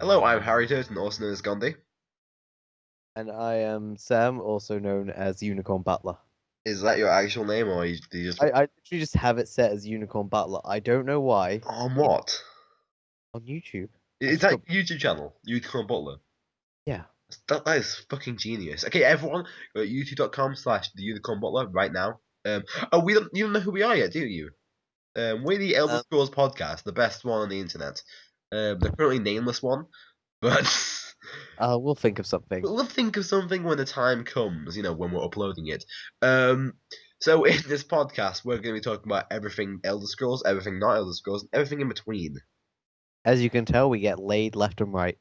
Hello, I'm Harry Turton, also known as Gandhi. And I am Sam, also known as Unicorn Butler. Is that your actual name, or do you just I literally just have it set as Unicorn Butler. I don't know why. on It's what? on YouTube. I Is just that got YouTube channel? Unicorn Butler. yeah. That is fucking genius. Okay, everyone, go to youtube.com/the Unicorn Butler right now. We don't you don't know who we are yet, do you? We're the Elder Um, Scrolls podcast, the best one on the internet. The currently nameless one, but we'll think of something. we'll think of something when the time comes. When we're uploading it. Um, so in this podcast, we're going to be talking about everything Elder Scrolls, everything not Elder Scrolls, and everything in between. As you can tell, we get laid left and right.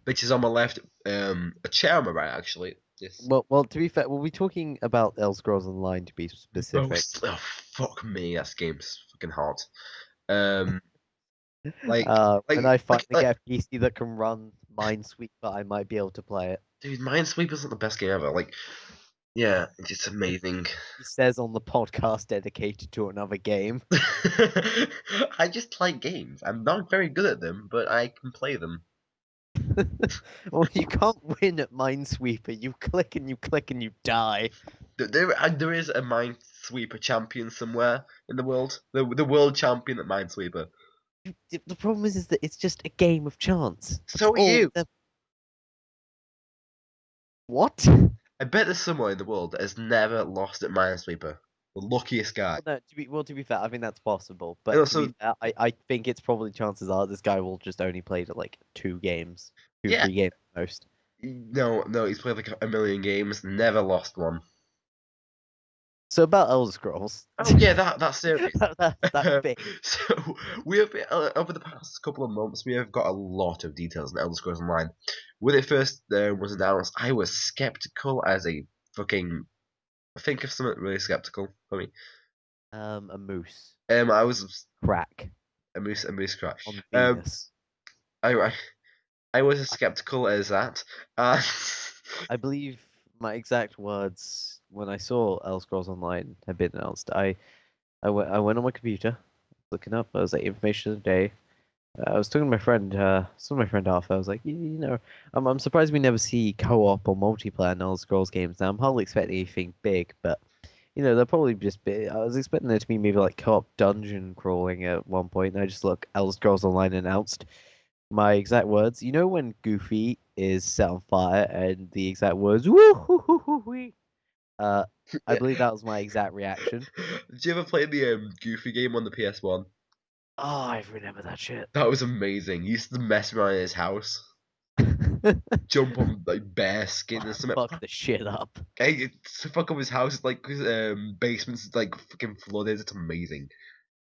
Which is on my left, a chair on my right, actually. Yes. Well, to be fair, we'll be talking about Elder Scrolls Online to be specific. Most. Oh, fuck me, that game's fucking hot. Um, like, When I finally like, get a PC that can run Minesweeper, I might be able to play it. dude, Minesweeper's not the best game ever. Like, yeah, it's just amazing. He says on the podcast dedicated to another game. I just like games. I'm not very good at them, but I can play them. Well, you can't win at Minesweeper. You click and you click and you die. There is a Minesweeper champion somewhere in the world. The world champion at Minesweeper. The problem is that it's just a game of chance. That's So are all. you. What? I bet there's someone in the world that has never lost at Minesweeper. The luckiest guy. No, to be fair, I think that's possible. And But to be also, fair, I think it's probably chances are this guy will just only play like 2 games, yeah, 3 games at most. no, he's played like a million games, never lost one. So about Elder Scrolls, Oh yeah, that's serious. that Um, thing. so we have over the past couple of months, we have got a lot of details on Elder Scrolls Online. When it first was announced, I was skeptical as a fucking. Think of something really skeptical for me. A moose I was crack a moose crack. on Um, Venus. I I was as skeptical as that. Uh, I believe my exact words when I saw Elder Scrolls Online had been announced. I went on my computer, looking up. I was like information of the day. I was talking to my friend, Arthur. I was like, you know, I'm surprised we never see co-op or multiplayer in Elder Scrolls games. Now I'm hardly expecting anything big, but they'll probably just be. I was expecting there to be maybe like co-op dungeon crawling at one point. And I just look, Elder Scrolls Online announced. My exact words, when Goofy is set on fire and the exact words, woo hoo hoo hoo wee. I believe that was my exact reaction. Did you ever play the Goofy game on the PS1? Oh, I remember that shit. That was amazing. He used to mess around in his house, jump on like bear skin and something. Fuck the shit up. Hey, to fuck up his house, like his basement's like fucking flooded. It's amazing.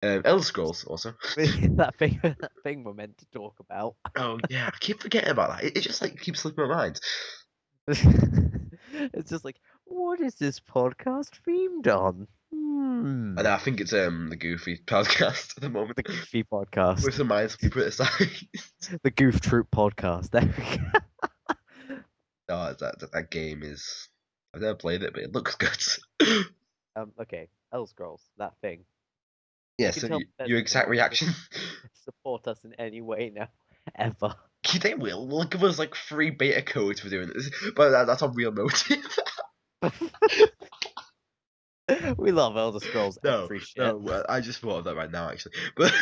Elder Scrolls also. That thing we're meant to talk about. Oh yeah, I keep forgetting about that. It just like keeps slipping my mind. It's just like, what is this podcast themed on? And I think it's the Goofy podcast at the moment. The Goofy podcast. With the Minesweeper aside. The Goof Troop podcast. There we go. Oh, that game is. I've never played it, but it looks good. Okay, Elder Scrolls, that thing. Yeah. You can So tell your Bethesda will exact never reaction? support us in any way now, ever. They will give us like free beta codes for doing this, but that's a real motive. We love Elder Scrolls No, every shit. no, I just thought of that right now, actually. But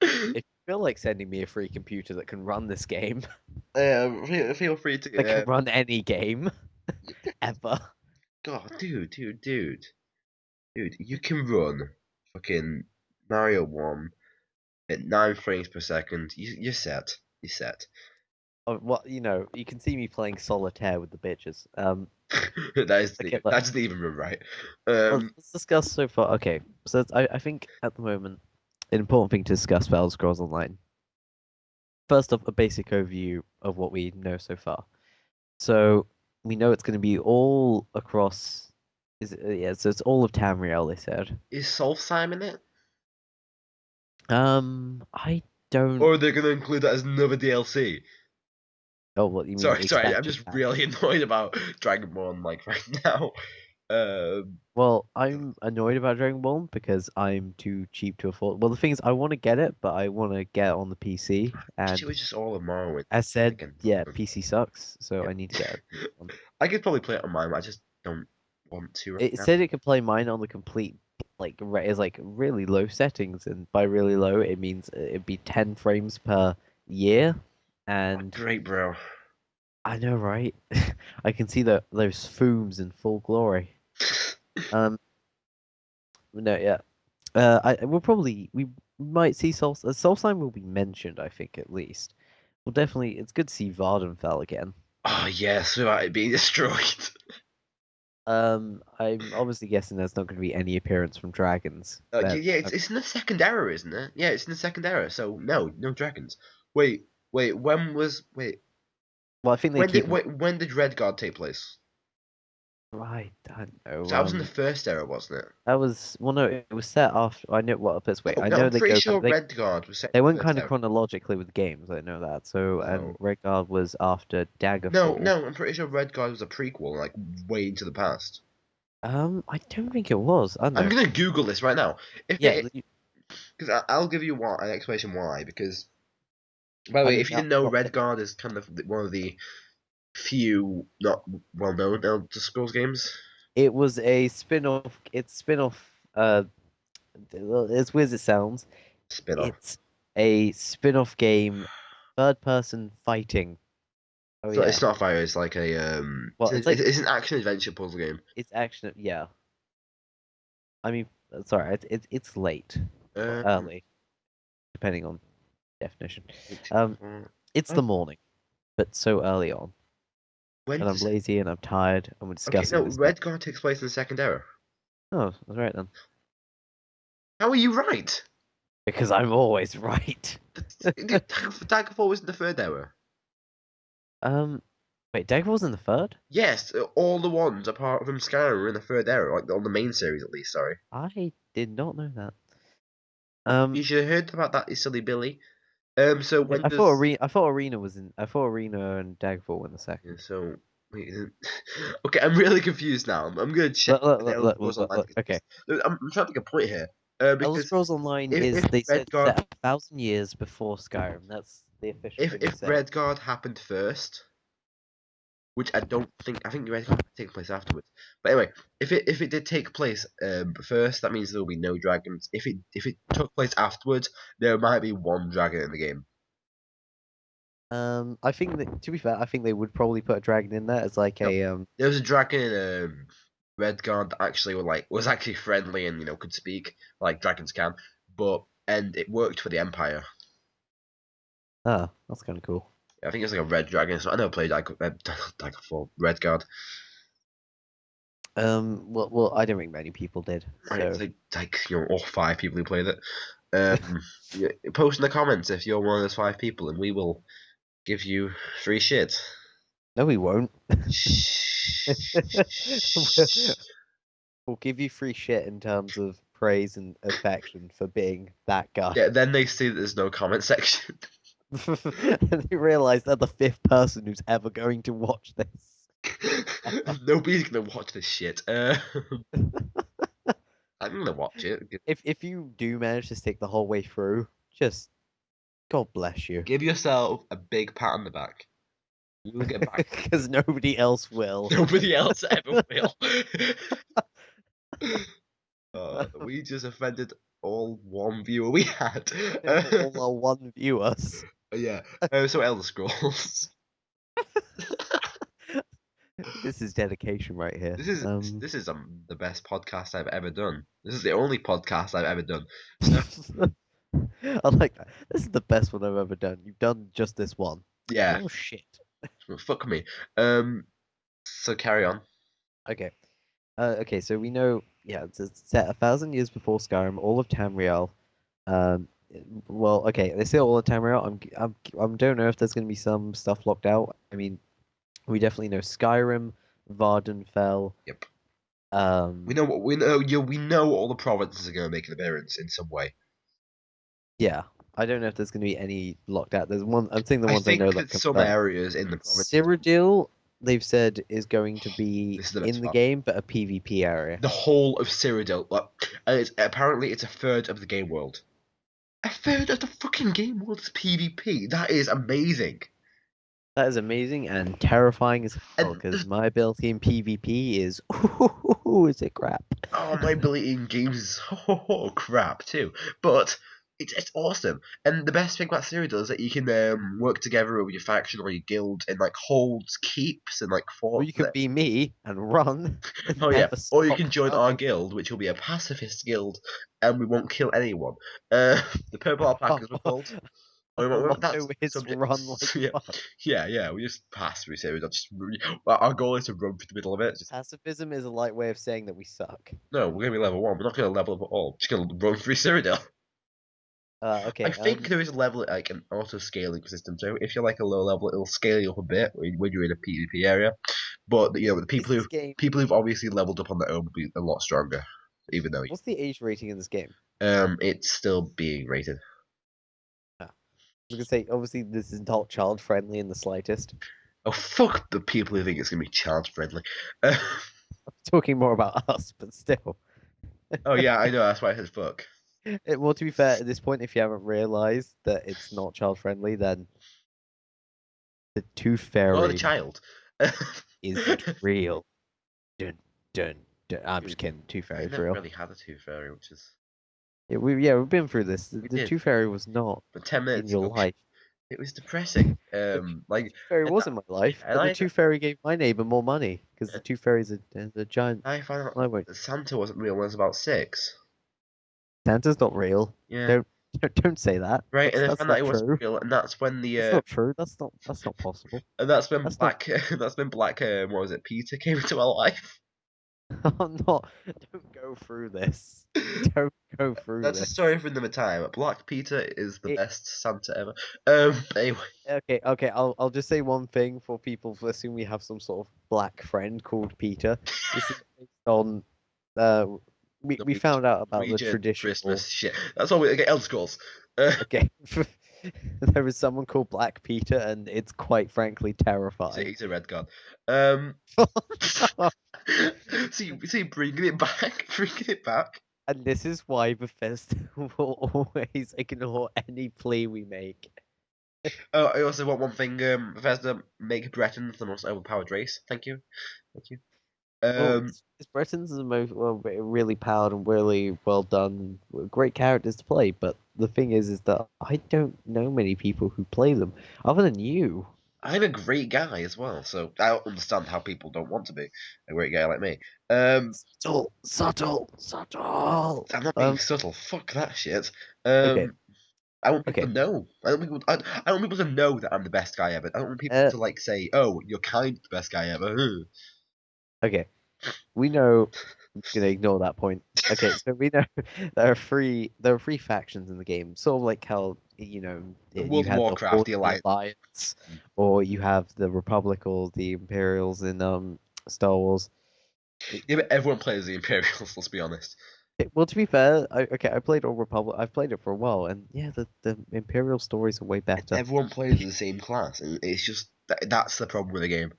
If you feel like sending me a free computer that can run this game, feel free that to. can run any game, ever. God, dude, you can run fucking Mario 1 at 9 frames per second. You're set. You're set. Oh, what you can see me playing solitaire with the bitches. Okay, That doesn't even run right. let's discuss so far. Okay, so I think at the moment, an important thing to discuss for Elder Scrolls Online. First off, a basic overview of what we know so far. So we know it's going to be all across. Yeah? So it's all of Tamriel. They said. Is Solstheim in it? I don't. Or are they going to include that as another DLC? Oh, what you mean Sorry, I'm expansion just pack? really annoyed about Dragonborn like right now. Well, I'm annoyed about Dragon Ball because I'm too cheap to afford. Well, the thing is, I want to get it, but I want to get it on the PC. Wish it And was just all of Morrowind. as said, Again, yeah, PC sucks, so yeah. I need to get a PC one. I could probably play it on mine, but I just don't want to right It now. said it could play mine on the complete, like, is like really low settings, and by really low, it means it'd be 10 frames per year. And Great, bro. I know, right? I can see those fumes in full glory. Um, no, yeah. We might see Soulstein will be mentioned, I think, at least. Well, definitely, it's good to see Vardenfell again. Oh yes, without it being destroyed. I'm obviously guessing there's not going to be any appearance from dragons. Yeah, That yeah, it's in the second era, isn't it? Yeah, it's in the second era. So no dragons. Wait. well, I think they keep them. When did Redguard take place? I don't So know. that was in the first era, wasn't it? That was well, no, it was set after. I know. Well, this way, No, I no, know I'm they pretty go kind sure of Redguard was set they in the went first kind of era. chronologically with games. I know that. So and Oh. Redguard was after No, Daggerfall. no, I'm pretty sure Redguard was a prequel, like way into the past. I don't think it was. I don't I'm know. gonna Google this right now. If Yeah, it, because I'll give you why, an explanation why. Because by the I way, mean, if you didn't know, well, Redguard is kind of one of the few not well-known Elder Scrolls games. it was a spin-off. It's spin-off. Well, as weird as it sounds, Spin-off. it's a spin-off game, third-person fighting. Oh So yeah. it's not fire. It's like a Well, it's like it's an action adventure puzzle game. it's action. Yeah. I mean, sorry, it's late or Um, early, depending on definition. it- Um, it's oh, the morning, but so early on, when and I'm does lazy and I'm tired, and we're okay? discussing No, this now. Redguard takes place in the second era. Oh, that's right then. How are you right? Because I'm always right. Daggerfall was in the third era. Um, wait, Dagger was in the third? Yes, all the ones apart from Skyrim were in the third era, like on the main series at least. Sorry, I did not know that. you should have heard about that, you silly Billy. So when does I thought Arena and Daggerfall were in the yeah, second. so wait, okay, I'm really confused now. I'm gonna check Look, look, the look, Elder look, Scrolls look, look, Online look. because Okay. I'm trying to make a point here. Elder Because Scrolls Online is if they said Redguard set 1,000 years before Skyrim. That's the official thing they if said. Redguard happened first, which I don't think I think Redguard take place afterwards. But anyway, if it did take place first, that means there will be no dragons. If it took place afterwards, there might be one dragon in the game. I think that to be fair, I think they would probably put a dragon in there as like No, a there was a dragon in Redguard that actually was actually friendly and could speak like dragons can, but and it worked for the Empire. that's kind of cool. I think it's like a red dragon. So I never played Daggerfall Redguard. Well, I don't think many people did. Right, it's So like all five people who played it. Yeah, post in the comments if you're one of those five people, and we will give you free shit. no, we won't. Shh. We'll give you free shit in terms of praise and affection for being that guy. Yeah, then they see that there's no comment section. And they realize they're the fifth person who's ever going to watch this. Nobody's gonna watch this shit. I'm gonna watch it. If you do manage to stick the whole way through, just God bless you. Give yourself a big pat on the back. You will get back. Because nobody else will. Nobody else ever will. We just offended all one viewer we had. All our one viewers. Yeah. So Elder Scrolls. This is dedication right here. This is the best podcast I've ever done. This is the only podcast I've ever done. I like that. This is the best one I've ever done. You've done just this one. Yeah. Oh shit. Well, fuck me. So carry on. Okay. Okay, so we know, yeah, it's set 1,000 years before Skyrim, all of Tamriel. Um, well, okay, they say all of Tamriel. I don't know if there's going to be some stuff locked out. I mean, we definitely know Skyrim, Vardenfell. Yep. Um, We know what we know. We know all the provinces are going to make an appearance in some way. yeah, I don't know if there's going to be any locked out. There's one. I'm saying the I ones I know think that that some confirmed. areas in the provinces. Cyrodiil, they've said is going to be This is the best in the part. game, but a PvP area. The whole of Cyrodiil, like, and apparently it's a third of the game world. A third of the fucking game world is PvP. That is amazing. That is amazing and terrifying as hell And because my ability in PvP is is it crap? oh, my ability in games is crap too. But it's awesome. And the best thing about Cyrodiil is that you can work together with your faction or your guild and like hold keeps and like Or forts. you can be me and run and Oh yeah, never or you stop can join our running. guild, which will be a pacifist guild, and we won't kill anyone. The purple alpacas we're called. Our That's motto is subject. run like Yeah, fuck. yeah. We just pass through series. Our goal is to run through the middle of it. Just Pacifism is a light way of saying that we suck. no, we're gonna be level one. We're not gonna level up at all. We're just gonna run through Cyrodiil. I Okay. think there is a level like an auto scaling system. So if you're like a low level, it'll scale you up a bit when you're in a PvP area. But you know, the Is this game? people who've obviously leveled up on their own will be a lot stronger, even though What's the age rating in this game? it's still being rated. Ah, I was gonna say, obviously, this is not child friendly in the slightest. Oh fuck the people who think it's gonna be child friendly. Uh, I'm talking more about us, but still. oh yeah, I know. That's why I said fuck. Well, to be fair, at this point, if you haven't realized that it's not child friendly, then the Tooth Or the Fairy child. isn't real. Dun, dun, dun. I'm just kidding. Tooth I Fairy's never real. really had a tooth fairy, which is We've been through this. we The did, Tooth Fairy was not but 10 minutes in your ago life. it was depressing. The Like Tooth Fairy and was that, in my life, and but the I Tooth Fairy gave my neighbor more money because the Tooth Fairy's a giant. I found out I won't. that Santa wasn't real when I was about 6. Santa's not real. Yeah, Don't don't say that. right. And I That's found out not it wasn't true. real, and that's when That's not true. That's not possible. that's when That's not. Black that's when Black what was it Peter came into our life. I'm not. Don't go through this. Don't go through That's a this. story for another time. Black Peter is the It, best Santa ever. Anyway, okay. I'll just say one thing for people who assume we have some sort of black friend called Peter. This is based on. Uh, we found out about the Norwegian Christmas traditional. shit. That's all we get. Elder Scrolls. Uh, Okay, there is someone called Black Peter, and it's quite frankly terrifying. he's a red god. See, bringing it back, bringing it back. And this is why Bethesda will always ignore any plea we make. Oh, I also want one thing. Bethesda, make Breton the most overpowered race. Thank you. Well, Um, it's Bretons are the most really powered and really well done, great characters to play. But the thing is that I don't know many people who play them other than you. I'm a great guy as well, so I don't understand how people don't want to be a great guy like me. Subtle. I'm not being subtle. Fuck that shit. Okay, Um, I want people okay. to know. I want people to know that I'm the best guy ever. I don't want people Uh, to like say, "Oh, you're kind of the best guy ever." okay. We know. I'm just gonna ignore that point. Okay, so we know there are three factions in the game, sort of like how you World of had the Warcraft, Horde, the the Alliance. Alliance, or you have the Republic or the Imperials in Star Wars. Yeah, but everyone plays the Imperials. Let's be honest. Well, to be fair, I played Old Republic. I've played it for a while, and yeah, the Imperial stories are way better. Everyone plays the same class, and it's just that's the problem with the game.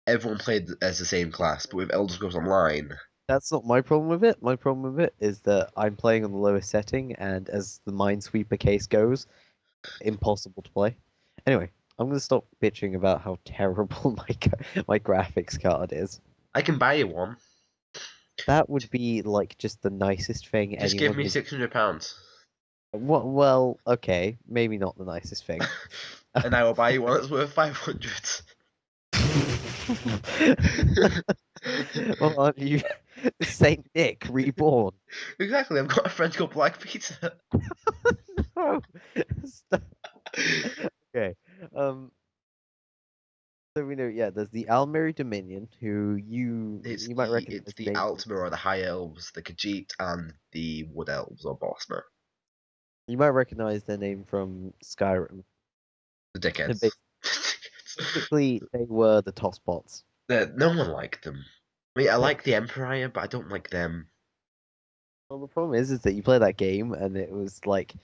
Everyone played as the same class, but with Elder Scrolls Online, That's not my problem with it. My problem with it is that I'm playing on the lowest setting, and as the Minesweeper case goes, impossible to play. Anyway, I'm gonna stop bitching about how terrible my graphics card is. I can buy you one. That would be like just the nicest thing Just give anyone me has. £600, What? Well, okay, maybe not the nicest thing. and I will buy you one that's worth 500. Well, aren't you Saint Nick reborn? Exactly. I've got a friend called Black Peter. No. Stop. Okay. So we know, yeah, there's the Almeri Dominion, who you might It's recognize the the name from. Altmer or the High Elves, the Khajiit, and the Wood Elves or Bossmer. You might recognize their name from Skyrim. The And dickheads. basically, they were the tosspots. No one liked them. I mean, I They- like the Empire, but I don't like them. Well, the problem is that you play that game, and it was like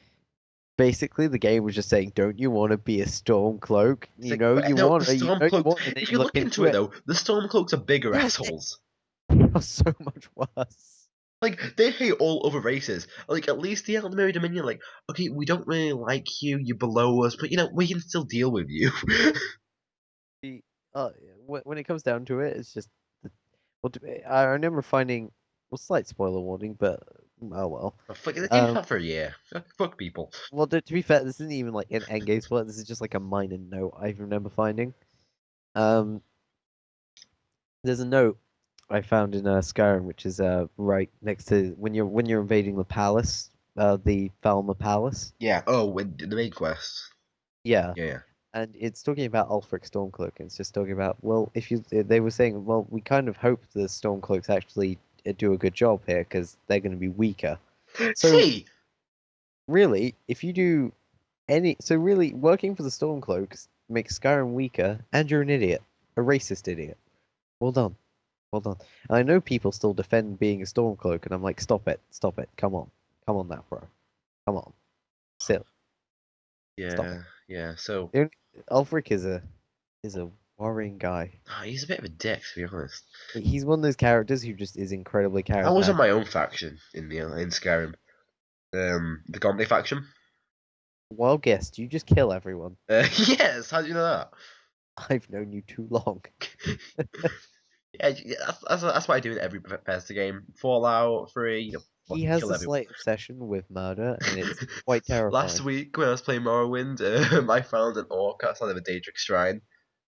basically the game was just saying, "Don't you want to be a Stormcloak? It's You like, know but you no, the want, you know you Stormcloaks. want." And then If you you look look into into it it, though, the Stormcloaks are bigger yeah, assholes. they are so much worse. Like they hate all other races. Like at least the Elderberry Dominion, like, okay, we don't really like you, you're below us, but we can still deal with you. The when it comes down to it, it's just well, I remember finding well, slight spoiler warning, but oh well. Oh, fuck, the game's Um, out for a year. Fuck people. well, to be fair, this isn't even like an end game spoiler. This is just like a minor note I remember finding. Um, there's a note I found in Skyrim, which is right next to when you're invading the palace, the Falmer Palace. Yeah. Oh, with the main quest. Yeah, Yeah. and it's talking about Ulfric Stormcloak, and it's just talking about, well, if you they were saying, well, we kind of hope the Stormcloaks actually do a good job here because they're going to be weaker. So See, really, if you do any, so really, working for the Stormcloaks makes Skyrim weaker, and you're an idiot, a racist idiot. Well done, well done. And I know people still defend being a Stormcloak, and I'm like, stop it, come on now, bro, come on, still, stop it. yeah, yeah. So The only- Ulfric is a worrying guy. he's a bit of a dick, to be honest. He's one of those characters who just is incredibly I was on charismatic. my own faction in Skyrim, the Gauntlet faction. Wild guess, do you just kill everyone? Yes, how do you know that? I've known you too long. Yeah, that's what I do in every Bethesda game. Fallout 3, He fucking has kill a everyone. slight obsession with murder, and it's quite Last terrifying. week when I was playing Morrowind, I found an orc outside of a Daedric shrine,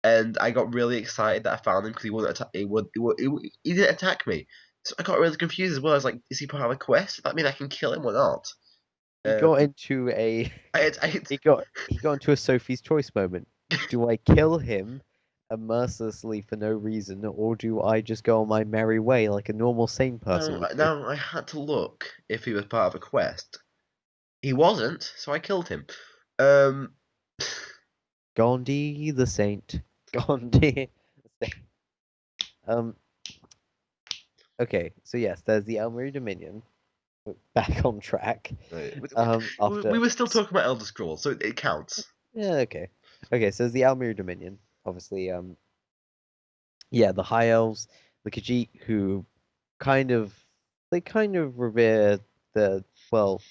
and I got really excited that I found him because he wouldn't attack. He didn't attack me, so I got really confused as well. I was like, is he part of a quest? Does that mean I can kill him or not? He Um, got into a I he got into a Sophie's Choice moment. Do I kill him mercilessly for no reason, or do I just go on my merry way like a normal sane person would do? now I had to look if he was part of a quest. He wasn't, so I killed him. Um, Gandhi the saint. Gandhi the saint. Um. Okay, so yes, there's the Elmeri Dominion. Back on track. Right. We After were still talking about Elder Scrolls, so it counts. yeah, okay, okay. So there's the Almere Dominion, obviously. Yeah, the High Elves, the Khajiit, who kind of they kind of revere the well,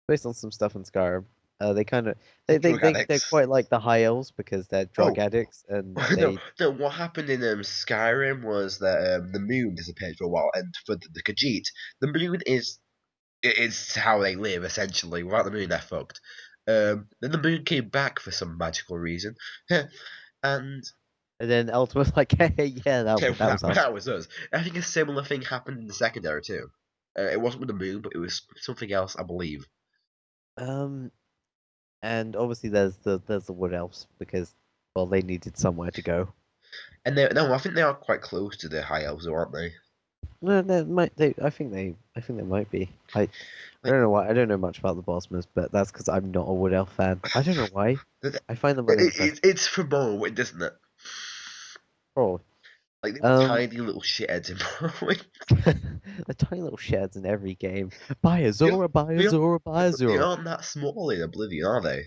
based on some stuff in Skyrim. They kind of Drug they're addicts. quite like the High Elves because they're drug Oh, addicts and no, they no. What happened in Skyrim was that the moon disappeared for a while, and for the Khajiit, the moon is how they live essentially. Without the moon, they're fucked. Then the moon came back for some magical reason, and and then Elves was like, hey, yeah, yeah, that was us. that was us. I think a similar thing happened in the secondary too. It wasn't with the moon, but it was something else, I believe. Um, and obviously there's the Wood Elves because well they needed somewhere to go. And no, I think they are quite close to the high elves, aren't they? No, they might. I think they might be. I Like don't know why. I don't know much about the Bosmers, but that's because I'm not a Wood Elf fan. I don't know why. I find them uninteresting. it's for Morrowind, isn't it? Probably. Like they were Um, tiny little shitheads in Morrowind. the tiny little sheds in every game. By They aren't, Azura, by they aren't, Azura, by they Azura. aren't that small in Oblivion, are they?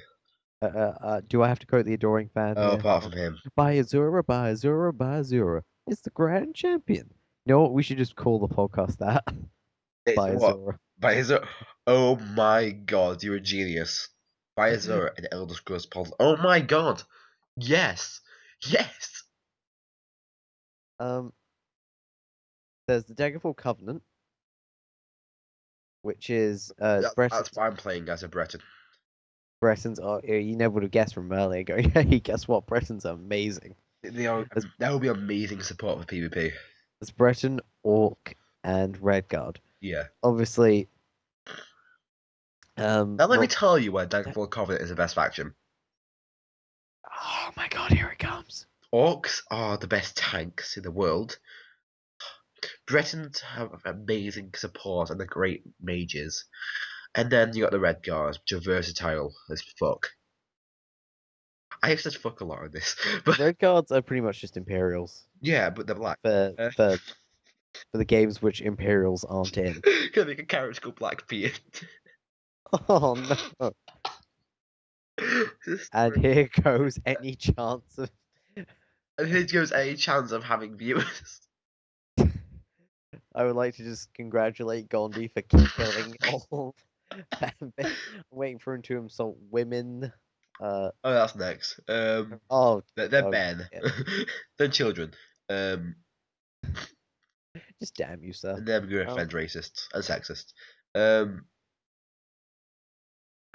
Do I have to quote the adoring fan Oh, here? apart from him. By Azura, by Azura, by Azura. It's the grand champion. You know what? We should just call the podcast that. It's By what? Azura. By Azura. Oh my god, you're a genius. By Azura and Elder Scrolls Pod. Oh my god. Yes. Yes. Um, there's the Daggerfall Covenant, which is That's why I'm playing as a Breton. Bretons are. You never would have guessed from earlier. Going, hey, guess what? Bretons are amazing. They are, There's, that would be amazing support for PvP. there's Breton, Orc, and Redguard. Yeah. Obviously, Now let me well, tell you why Daggerfall Covenant is the best faction. oh my god, here it comes. Orcs are the best tanks in the world. Bretons have amazing support and they're great mages. And then you got the Red Guards, which are versatile as fuck. I have said fuck a lot on this, but Redguards are pretty much just Imperials yeah, but they're black. for Uh, for for the games which Imperials aren't in. Gonna make a character called Blackbeard. Oh no. This And story. here goes any chance of. And here goes any chance of having viewers. I would like to just congratulate Gandhi for killing all. I'm waiting for him to insult women. Oh, that's next. Oh, Then oh, Ben, yeah. then children. Um, Just damn you, sir. and then we're gonna Um, offend racists and sexist. Um,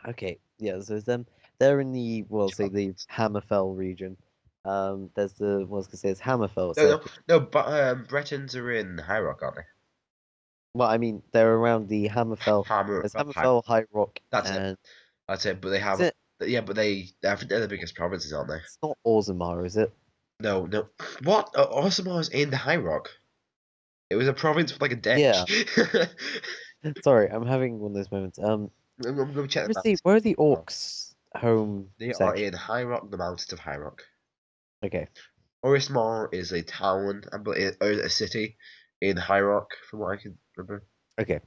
okay, yeah. So them, they're in the well, say the Charles. Hammerfell region. There's the what I was gonna say is Hammerfell No, itself. no, no. But Bretons are in High Rock, aren't they? Well, I mean, they're around the Hammerfell. Hammer, There's High. Hammerfell, High Rock, That's it. and That's it. But they is have. it? Yeah, but I think they're the biggest provinces, aren't they? It's not Orzammar, is it? No, no. What? Osamar's in the High Rock. It was a province with like a Yeah. ditch. Sorry, I'm having one of those moments. I'm gonna check the maps. Where are the orcs' home They are section? in High Rock, the mountains of High Rock. Okay, Orismar is a town, but or a city in High Rock, from what I can remember. okay.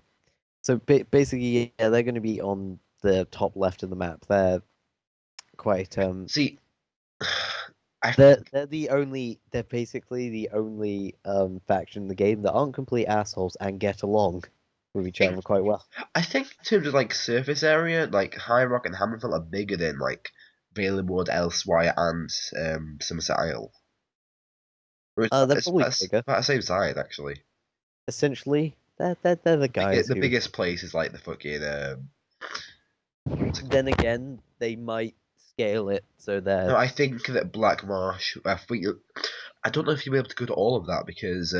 So basically, yeah, they're going to be on the top left of the map. They're quite See, I they're basically the only faction in the game that aren't complete assholes and get along with each think other quite well. I think in terms of like surface area, like High Rock and Hammerfell are bigger than like Baileywood, Elsewhere, and Somerset Isle. Or They're probably it's bigger. about the same size actually. Essentially, they're the guys The who. biggest place is like the fucking what's it called? Then again, they might scale it so No, they're I think that Black Marsh. I don't know if you'll be able to go to all of that because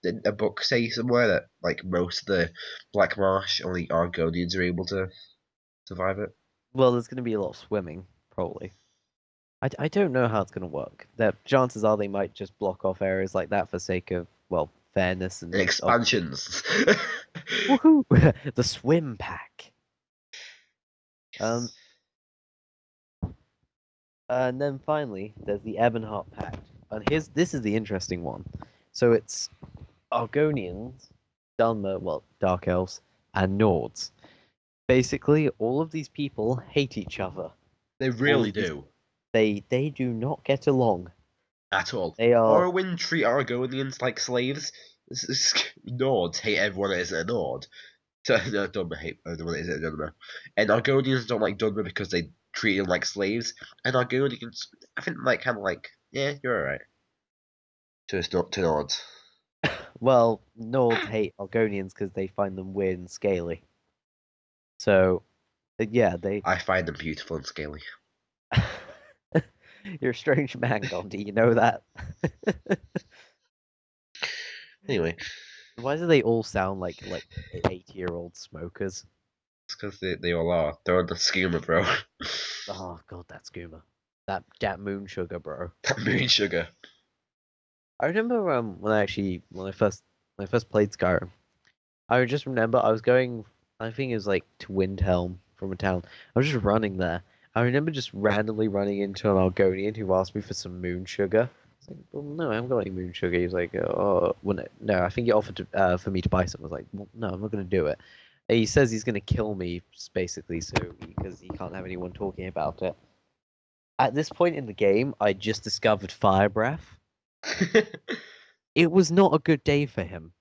didn't a book say somewhere that like most of the Black Marsh only Argonians are able to survive it? well. There's going to be a lot of swimming probably. I don't know how it's going to work. The chances are they might just block off areas like that for sake of, well, fairness And and obviously. expansions. Woohoo! The swim pack. Um, and then finally, there's the Ebonheart Pact. And this is the interesting one. So it's Argonians, Dunmer, well, Dark Elves, and Nords. Basically, all of these people hate each other. They All really of these, do they do not get along. at all. They are Morrowind treat Argonians like slaves. Nords hate everyone that isn't a Nord. So, no, Dunmer hate everyone that isn't a Dunmer. And Argonians don't like Dunmer because they treat them like slaves. And Argonians, I think, like kind of like, yeah, you're alright. To Nords. well, Nords hate Argonians because they find them weird and scaly. So, yeah, they. I find them beautiful and scaly. You're a strange man, Gandhi. You know that. Anyway, Why do they all sound like 80-year-old smokers? it's because they all are. They're on the schema, bro. Oh god, that skooma. That moon sugar, bro. That moon sugar. I remember when I first played Skyrim. I just remember I was going. I think it was like to Windhelm from a town. I was just running there. I remember just randomly running into an Argonian who asked me for some moon sugar. I was like, well, no, I haven't got any moon sugar. He was like, oh, well, no, I think he offered for me to buy some. I was like, well, no, I'm not going to do it. And he says he's going to kill me, basically, because he can't have anyone talking about it. At this point in the game, I just discovered fire breath. It was not a good day for him.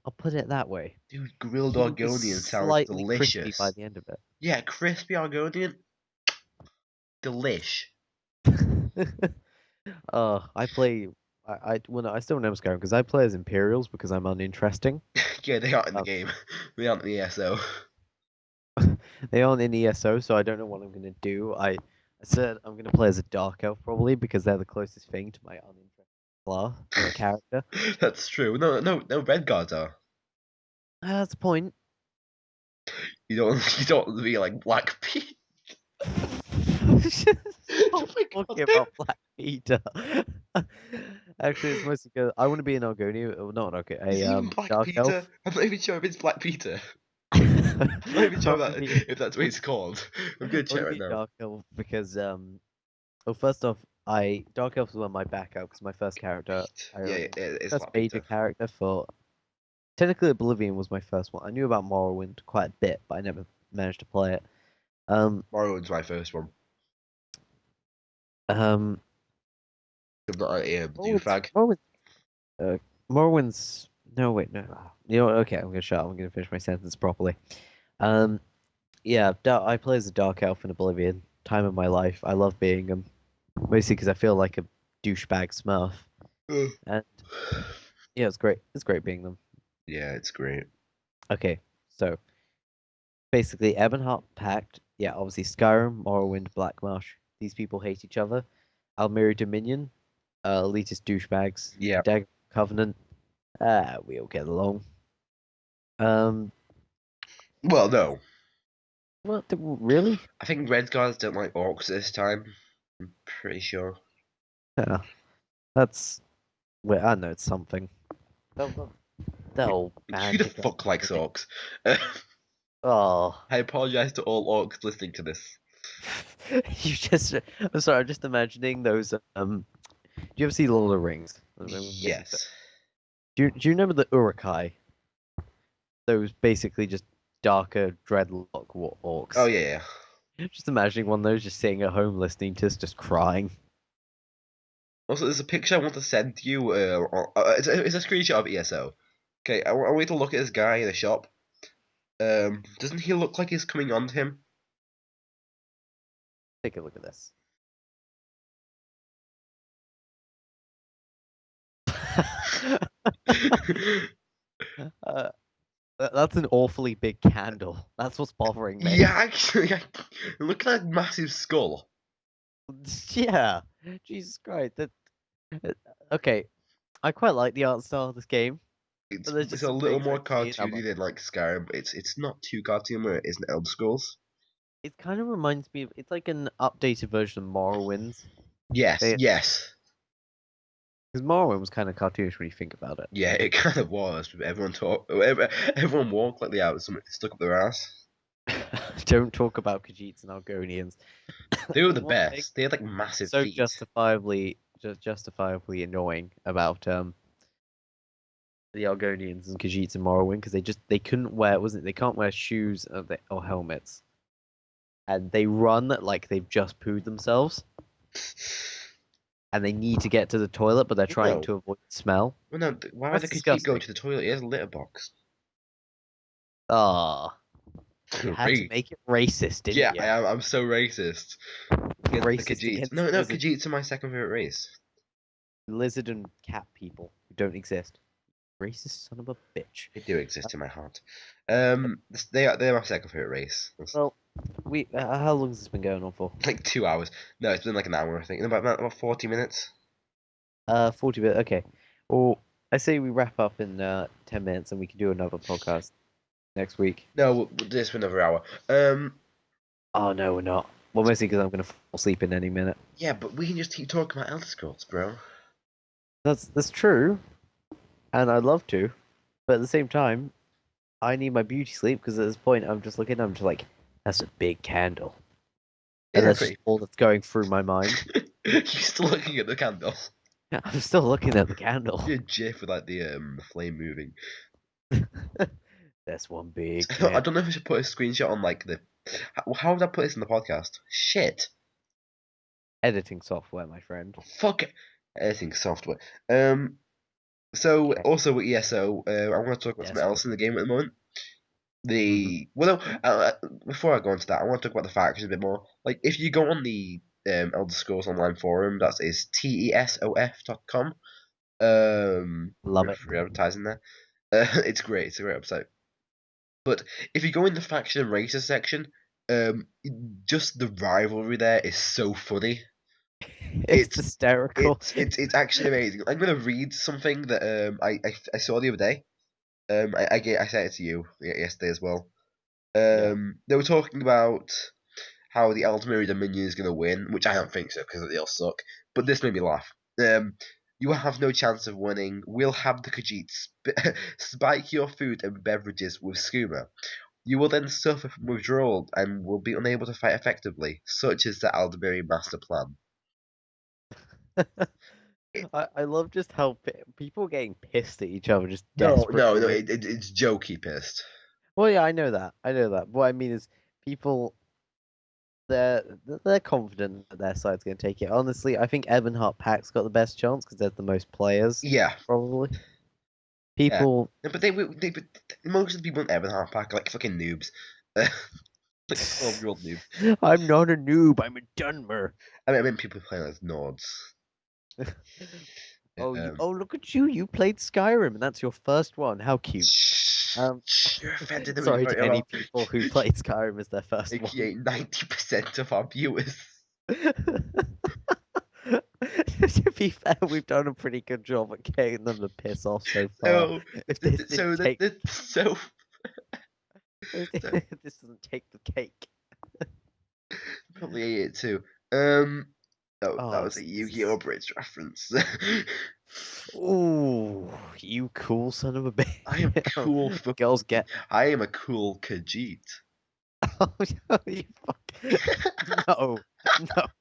I'll put it that way. Dude, grilled He was Argonian sounds slightly crispy by delicious. the end of Yeah, crispy Argonian, delish. it. I play. I still remember Skyrim because I play as Imperials because I'm uninteresting. Yeah, they aren't in the Um, game. They aren't in the ESO. they aren't in ESO, so I don't know what I'm gonna do. I said I'm gonna play as a Dark Elf probably because they're the closest thing to my uninteresting class, character. That's true. No. Red guards are. That's the point. You don't want to be like Black Pete. Stop Oh my talking god. about Black Peter. Actually, it's mostly because I want to be an Argonian, not okay, Is a he even Black Dark Peter? Elf. I'm not even sure if it's Black Peter. I I'm not even sure want to that be if that's what it's called. I'm I gonna want check to right be now. Dark Elf because well, first off, I Dark Elf was on my backup because my first character, I Yeah, remember it's first Black major Peter. character for technically Oblivion was my first one. I knew about Morrowind quite a bit, but I never managed to play it. Um, Morrowind's my first one. um, I'm not a Morrowind's, douchebag. Morrowind's, uh, Morrowind's. No, wait, no. You know what? Okay, I'm gonna shut up. I'm gonna finish my sentence properly. Um, yeah, I play as a dark elf in Oblivion. Time of my life. I love being him, mostly because I feel like a douchebag Smurf. Ugh. And yeah, it's great. It's great being them. Yeah, it's great. Okay, so basically, Ebonheart Pact. Yeah, obviously Skyrim, Morrowind, Blackmarsh. These people hate each other. Almeri Dominion, elitist douchebags. Yeah. Dag Covenant. We all get along. Um, Well, no. what? Really? I think red guards don't like orcs this time. I'm pretty sure. Yeah, that's. Well, I know it's something. They'll, they'll Who the banding up fuck likes everything. orcs? Oh, I apologize to all orcs listening to this. you just. I'm sorry. I'm just imagining those. Do you ever see Lord of the Rings? I'm guessing so. Yes. Do you remember the Urukai? Those basically just darker dreadlock Oh orcs. yeah, yeah. Just imagining one of those just sitting at home listening to us just crying. Also, there's a picture I want to send to you. It's a screenshot of ESO. Okay, I want you to look at this guy in the shop. Doesn't he look like he's coming on to him? Take a look at this. uh, that's an awfully big candle. That's what's bothering me. Yeah, actually, look at that massive skull. Yeah, Jesus Christ. Uh, okay, I quite like the art style of this game, but there's It's just a some little things more I've seen. I'm cartoony like, than like Skyrim, but it's not too cartoony where it is in Elder Scrolls. it kind of reminds me of it's like an updated version of Morrowind. Yes, They yes. Because Morrowind was kind of cartoonish when you think about it. Yeah, it kind of was. Everyone walked like they had something stuck up their ass. Don't talk about Khajiits and Argonians. They were the There's one thing best. They had like massive so feet. justifiably annoying about the Argonians and Khajiits in Morrowind because they couldn't wear wasn't it? They can't wear shoes or helmets and they run like they've just pooed themselves and they need to get to the toilet but they're trying No, to avoid smell. well, no. Why would That's the Khajiit go disgusting. to the toilet? He has a litter box. Ah, you had to Re. make it racist, didn't Yeah, you? I'm so racist against the Racist Khajiits. against No, Khajiits are my second favorite race. lizard and cat people who don't exist. Racist son of a bitch. They do Uh, exist in my heart. okay. They're my second favorite race. It's Well, we how long has this been going on for? like 2 hours. No, it's been like an hour, I think. About 40 minutes. 40 minutes. Okay. Well, I say we wrap up in 10 minutes and we can do another podcast next week. No, we'll do this for another hour. Oh no, we're not. Well, mostly because I'm gonna fall asleep in any minute. Yeah, but we can just keep talking about Elder Scrolls, bro. That's true, and I'd love to, but at the same time, I need my beauty sleep because at this point I'm just like, that's a big candle, and Yeah, that's just pretty. all that's going through my mind. You're still looking at the candle. I'm still looking at the candle. You're GIF with like the flame moving. That's one big I candle. don't know if I should put a screenshot on like the. How would I put this in the podcast? Shit. Editing software, my friend. Fuck it. Editing software. So Okay. also with ESO, I want to talk about Yes. something else in the game at the moment. Mm-hmm. Well, no, before I go into that, I want to talk about the factions a bit more. Like, if you go on the Elder Scrolls Online forum, that is tesof.com. Love it. Free advertising there. It's great. It's a great website. But if you go in the faction and races section, um, just the rivalry there is so funny. It's It's hysterical. it's actually amazing. I'm gonna read something that I saw the other day. I sent it to you yesterday as well. Yeah. They were talking about how the Aldmeri Dominion is going to win, which I don't think so because they all suck. But this made me laugh. You have no chance of winning. We'll have the Khajiits spike your food and beverages with skooma. You will then suffer from withdrawal and will be unable to fight effectively. Such is the Aldmeri master plan. It, I love just how people getting pissed at each other, just no, desperate no, to no. win. It's jokey pissed. Well, yeah, I know that. I know that. What I mean is people. they're confident that their side's going to take it. Honestly, I think Ebonheart Pack's got the best chance because there's the most players, Yeah, probably. yeah. People. No, but most of the people in Everton Pack are like fucking noobs. Like 12-year-old noobs. I'm not a noob. I'm a Dunmer. I mean people playing as Nords. Um, Oh, look at you! You played Skyrim, and that's your first one. How cute. shh, Um, shh, you're offending the sorry majority to of any our, people who played Skyrim as their first one. aka 90% of our viewers. To be fair, we've done a pretty good job at getting them to piss off so far. So, If this didn't take, so, if so this doesn't take the cake. probably it too. Um, no, that Oh, was a this Yu-Gi-Oh! is. Bridge reference. Ooh, you cool son of a I am bitch. cool fucking. Girls get. I am a cool Khajiit. Oh, you fuck. No,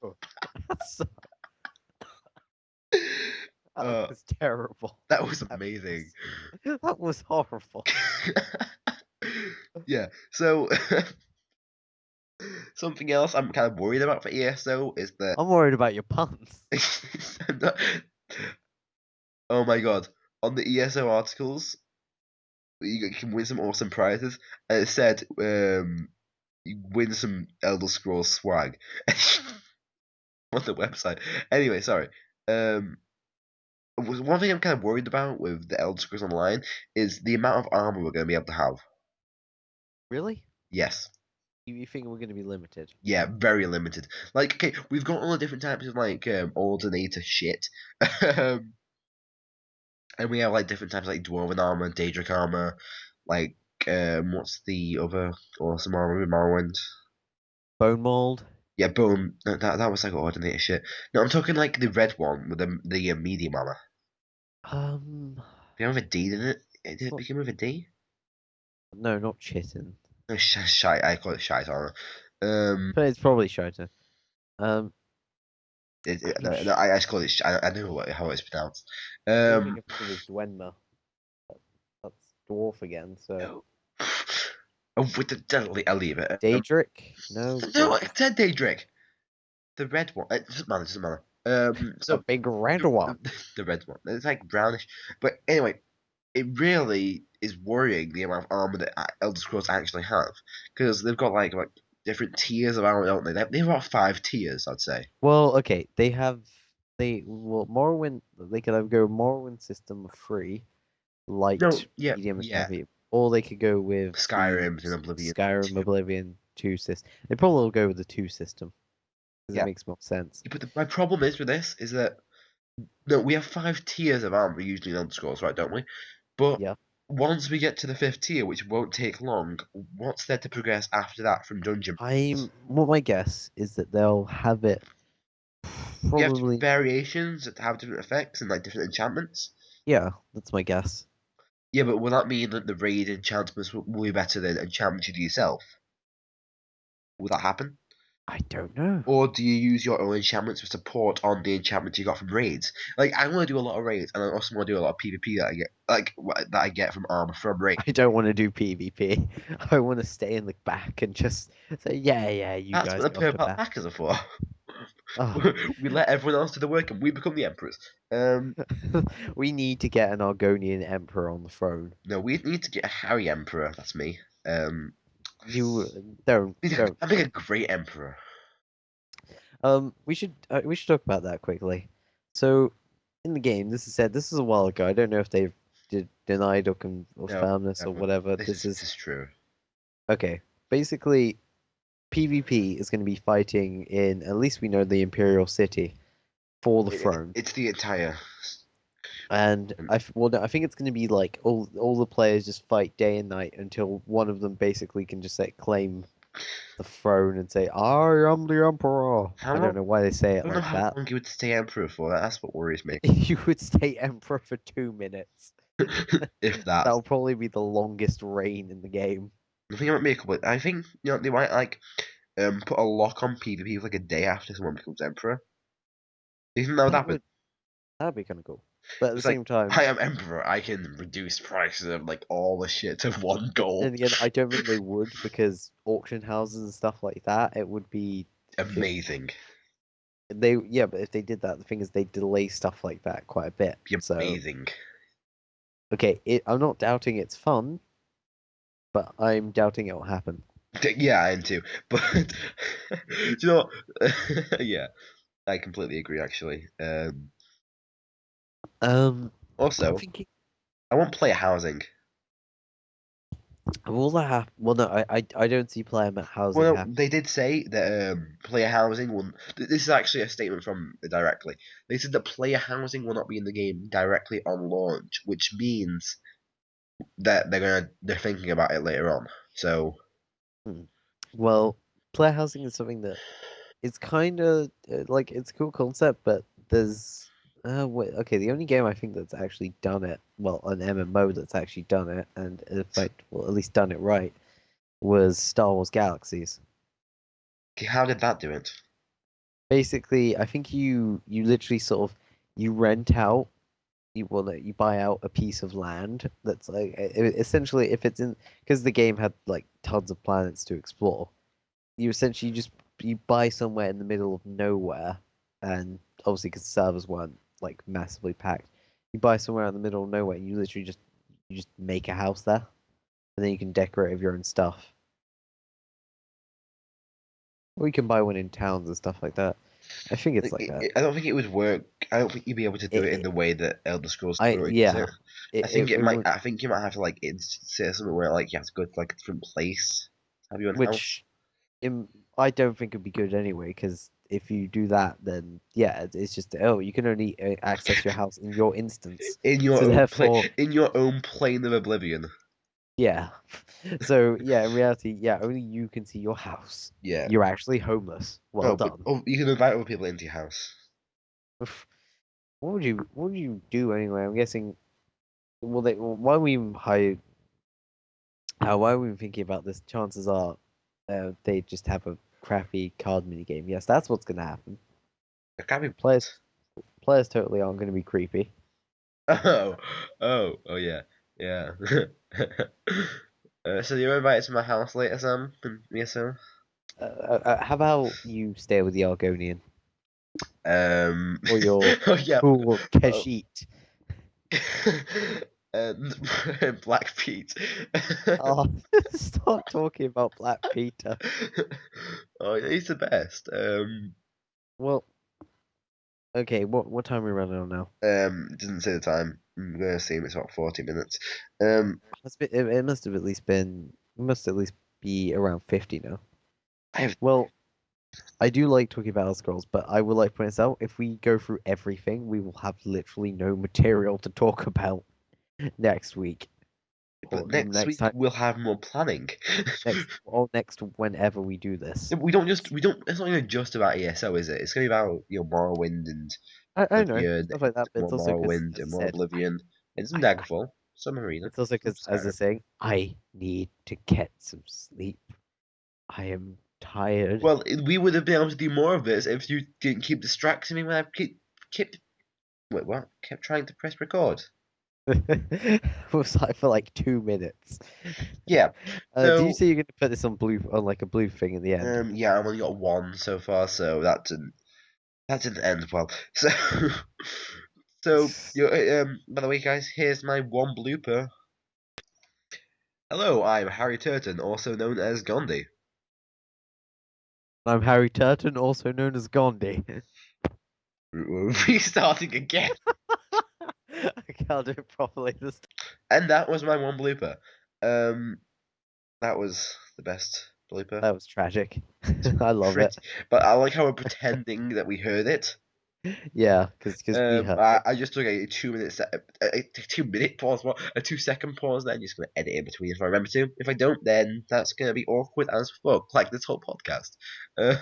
no. That's, that uh, was terrible. that was That amazing. was, that was horrible. Yeah. So something else I'm kind of worried about for ESO is that. I'm worried about your puns. Oh my god! On the ESO articles, you can win some awesome prizes, and it said you win some Elder Scrolls swag on the website. Anyway, sorry. Um, one thing I'm kind of worried about with the Elder Scrolls Online is the amount of armor we're going to be able to have. Really? Yes. You think we're going to be limited? Yeah, very limited. Like, okay, we've got all the different types of like ordinator shit, and we have like different types like dwarven armor, Daedric armor, like what's the other awesome armor in Morrowind? Bone mold? Yeah, boom. That was like ordinator shit. No, I'm talking like the red one with the medium armor. Um, Do you have a D in it? Did it's it not. begin with a D? No, not chitin. No, shite. I call it shite armor. Um, But it's probably Shota. I'm no, I just call it. I know how it's pronounced. the only thing Um, I think of is Dwenma. That's dwarf again. So no. Oh, with I'll leave it. Daedric? No, No, I dwarf. said Daedric. The red one. It doesn't matter. It doesn't matter. The So big red the, one. the the red one. It's like brownish. But anyway, it really is worrying the amount of armor that Elder Scrolls actually have because they've got like different tiers of armor, don't they? They've got 5 tiers, I'd say. Well, okay, Morrowind. They could either go Morrowind system of free, No, light, yeah, medium, and yeah. heavy, or they could go with the Skyrim and Oblivion. Skyrim Oblivion 2 system. They probably will go with the 2 system because it Yeah, makes more sense. but my problem is with this is that no, we have 5 tiers of armor usually in Elder Scrolls, right? Don't we? But Yeah. once we get to the 5th tier, which won't take long, what's there to progress after that from dungeon? What my guess is that they'll have it We have different probably. variations that have different effects and like different enchantments. Yeah, that's my guess. Yeah, but will that mean that the raid enchantments will be better than enchantments you do yourself? Will that happen? I don't know. Or do you use your own enchantments for support on the enchantments you got from raids? Like, I want to do a lot of raids, and I also want to do a lot of PvP that I get, that I get from armor from raids. I don't want to do PvP. I want to stay in the back and just say, yeah, yeah, you That's what guys the go off to purple bat. packers are for. Oh, We let everyone else do the work, and we become the emperors. Um, we need to get an Argonian emperor on the throne. no, we need to get a Harry emperor. That's me. You don't, don't. I think a great emperor. We should talk about that quickly. So, in the game, this is said. This is a while ago. I don't know if they've denied or No, confirmed this or never. whatever. This This is is this is true. okay. Basically, PvP is going to be fighting in at least we know the Imperial City for the throne. It's the entire. And no, I think it's going to be like all the players just fight day and night until one of them basically can just like claim the throne and say, "I am the emperor." How I don't long? know why they say I it don't know like how that. long he would stay emperor for. That's what worries me. You would stay emperor for 2 minutes. If that. That'll probably be the longest reign in the game. I think it might be a couple. I think they might like put a lock on PvP for like a day after someone becomes emperor. Do you think that would That happen? would that'd be kind of cool. But at the It's like same time, I am emperor. I can reduce prices of like all the shit to one then gold. again, I don't think they would because auction houses and stuff like that, it would be. amazing. Yeah, but if they did that, the thing is they delay stuff like that quite a bit. Be So amazing. okay, I'm not doubting it's fun, but I'm doubting it will happen. Yeah, I am too. But do you know what? Yeah, I completely agree. Actually, Um, I'm also, thinking, I want player housing. will that happen? Well, no, I don't see player housing Well, happen. they did say that player housing will. This is actually a statement from directly. They said that player housing will not be in the game directly on launch, which means that they're thinking about it later on. So Hmm. Well, player housing is something that it's kind of like it's a cool concept, but there's wait, okay, the only game I think that's actually done it, well, an MMO that's actually done it, and in fact, well, at least done it right, was Star Wars Galaxies. okay, how did that do it? Basically, I think you literally sort of you rent out you buy out a piece of land that's like essentially if it's in because the game had like tons of planets to explore. You essentially just you buy somewhere in the middle of nowhere, and obviously because servers weren't like massively packed, you buy somewhere in the middle of nowhere, and you just make a house there, and then you can decorate with your own stuff, or you can buy one in towns and stuff like that. I think it's like that. I don't think it would work. I don't think you'd be able to do It, it in it the way that Elder Scrolls I currently does yeah, it. I think it it might. would I think you might have to like say something where like you have to go to like a different place, have your own house. which in, I don't think would be good anyway, because if you do that, then yeah, it's just oh, you can only access your house in your instance, In your so own therefore, in your own plane of oblivion. yeah. So yeah, in reality, yeah, only you can see your house. Yeah. You're actually homeless. Well Oh, but done. oh, you can invite other people into your house. Oof. What would you do anyway? I'm guessing. Well, why we even hire? Why are we even thinking about this? Chances are, they just have a crappy card mini game. Yes, that's what's gonna happen. It can't be. Players players totally aren't gonna be creepy. Oh, oh yeah, yeah. So you're invited to my house later, Sam? Yes, sir. How about you stay with the Argonian Um. or your Oh yeah. cool Oh. Khajiit? And Black Pete. Oh, stop talking about Black Peter. Oh, he's the best. Well, okay, what time are we running on now? It doesn't say the time. I'm gonna assume it's about 40 minutes. Um, It must have at least been, it must at least be around 50 now. I have Well, I do like talking about Elder Scrolls, but I would like to point this out, if we go through everything, we will have literally no material to talk about next week. Or but next next week time, we'll have more planning. next whenever we do this. We don't. It's not even just about ESO, is it? It's gonna be about Morrowind and I know, Oblivion, stuff like that, but more it's also because, Morrowind as I and more said, Oblivion, and some I Daggerfall, some Arena, it's also some because, as I was Skyrim. saying, I need to get some sleep. I am tired. Well, we would have been able to do more of this if you didn't keep distracting me when I kept wait what? Kept trying to press record. It was like for like 2 minutes. Yeah. Did you So say you're gonna put this on blue on like a blue thing in the end? yeah, I've only got one so far, so that didn't end well. So you by the way, guys, here's my one blooper. Hello, I'm Harry Turton, also known as Gandhi. I'm Harry Turton, also known as Gandhi. We're restarting again. I can't do it properly this time. And that was my one blooper. Um, that was the best blooper. That was tragic. I love it. Pretty, but I like how we're pretending that we heard it. Yeah, because we heard it. I just took a 2 minute a 2 minute pause, what a 2 second pause. Then just gonna edit in between if I remember to. If I don't, then that's gonna be awkward as fuck, like this whole podcast. Uh,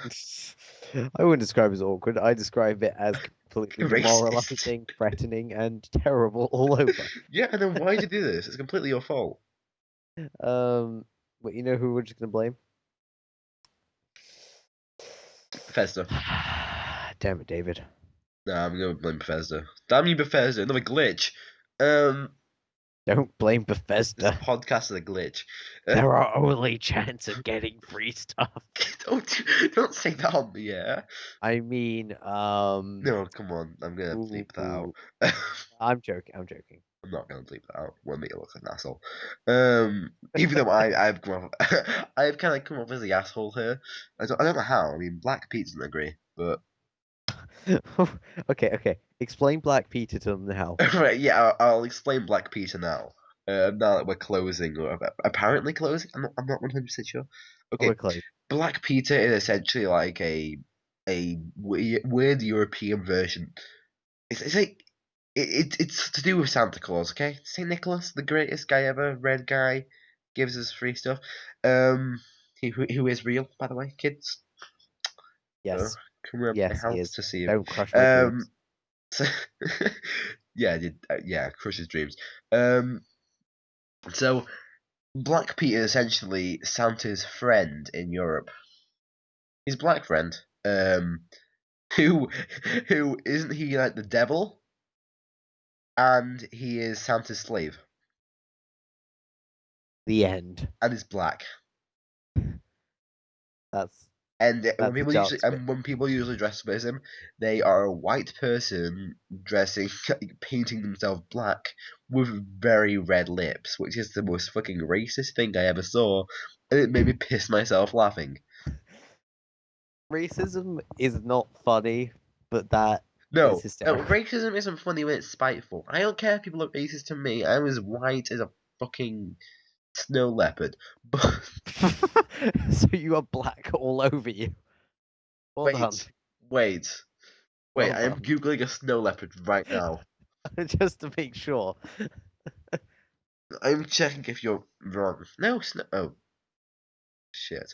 I wouldn't describe it as awkward. I describe it as completely racist. demoralizing, threatening, and terrible all over. Yeah, and then why'd you do this? It's completely your fault. Um, but you know who we're just gonna blame? Bethesda. Damn it, David. Nah, I'm gonna blame Bethesda. Damn you, Bethesda! Another glitch. Um, Don't blame This Bethesda. podcast is a glitch. They're our only chance of getting free stuff. Don't say that on the air. I mean, No, come on. I'm gonna ooh, bleep that out. ooh. I'm joking. I'm joking. I'm not gonna bleep that out. Won't make it look like an asshole. Even though I've come off, I've kind of come off as the asshole here. I don't know how. I mean, Black Pete doesn't agree, but Okay, okay. Explain Black Peter to them now. right, yeah, I'll explain Black Peter now. Now that we're closing, or apparently closing, I'm not 100% sure. Oh, we're Okay, close. Black Peter is essentially like a weird European version. It's like it's to do with Santa Claus. Okay, Saint Nicholas, the greatest guy ever, red guy, gives us free stuff. Who is real, by the way, kids. So Yes. come around my Yes, he house is. to see him. Don't crush my dreams. Um, so yeah, yeah, crushes dreams. Um, so Black Peter is essentially Santa's friend in Europe. His black friend. Who who isn't he like the devil? And he is Santa's slave, The end. and is black. That's And that's the dark bit. when people usually dress up as him, they are a white person dressing painting themselves black with very red lips, which is the most fucking racist thing I ever saw, and it made me piss myself laughing. Racism is not funny, but that is No, no, hysterical. racism isn't funny when it's spiteful. I don't care if people are racist to me. I'm as white as a fucking snow leopard. But So you are black all over you. Well done. wait, wait, wait! Well I am done. googling a snow leopard right now. Just to make sure. I'm checking if you're wrong. No, snow. Oh shit!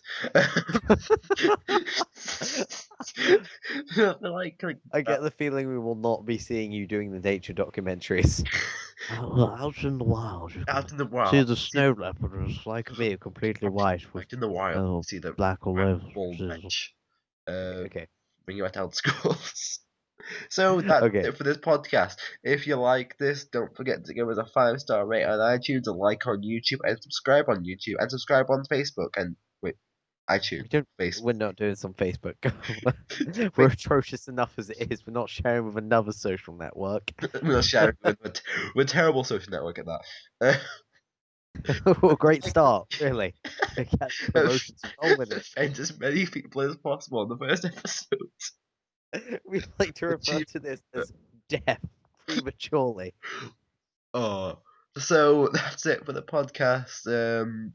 like I get the feeling we will not be seeing you doing the nature documentaries. Out in the wild, you out can in the see wild. the See, snow leopard is like me, completely white with out in the wild. oh, See the black all grand over. bald wench. Okay, okay, Bring you out to schools. So that's okay. it for this podcast. If you like this, don't forget to give us a 5-star rate on iTunes, a like on YouTube, and subscribe on YouTube, and subscribe on Facebook. And wait, iTunes, We don't. Facebook. We're not doing this on Facebook. We're Wait, atrocious enough as it is. We're not sharing with another social network. we're not sharing. We're a terrible social network at that. Oh, great start, really. Get the promotions rolling in. Offend as many people as possible in the first episode. We like to refer Achieve- to this as death prematurely. Oh, so that's it for the podcast.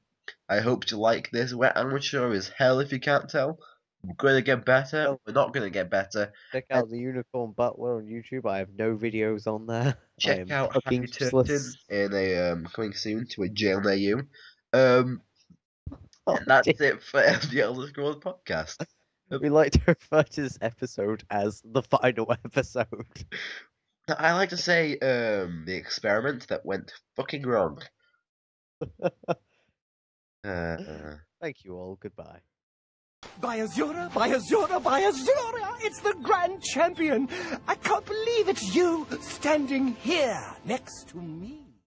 I hope you like this. We're amateur as hell if you can't tell. We're going to get better. Well, We're not going to get better. check And out the Unicorn Butler on YouTube. I have no videos on there. I check am out fucking Harry Turton useless. in a coming soon to a jail near you. Um, Oh, and that's dear. it for the Elder Scrolls podcast. We like to refer to this episode as the final episode. I like to say the experiment that went fucking wrong. Uh, Thank you all. Goodbye. By Azura, by Azura, by Azura! It's the grand champion! I can't believe it's you standing here next to me.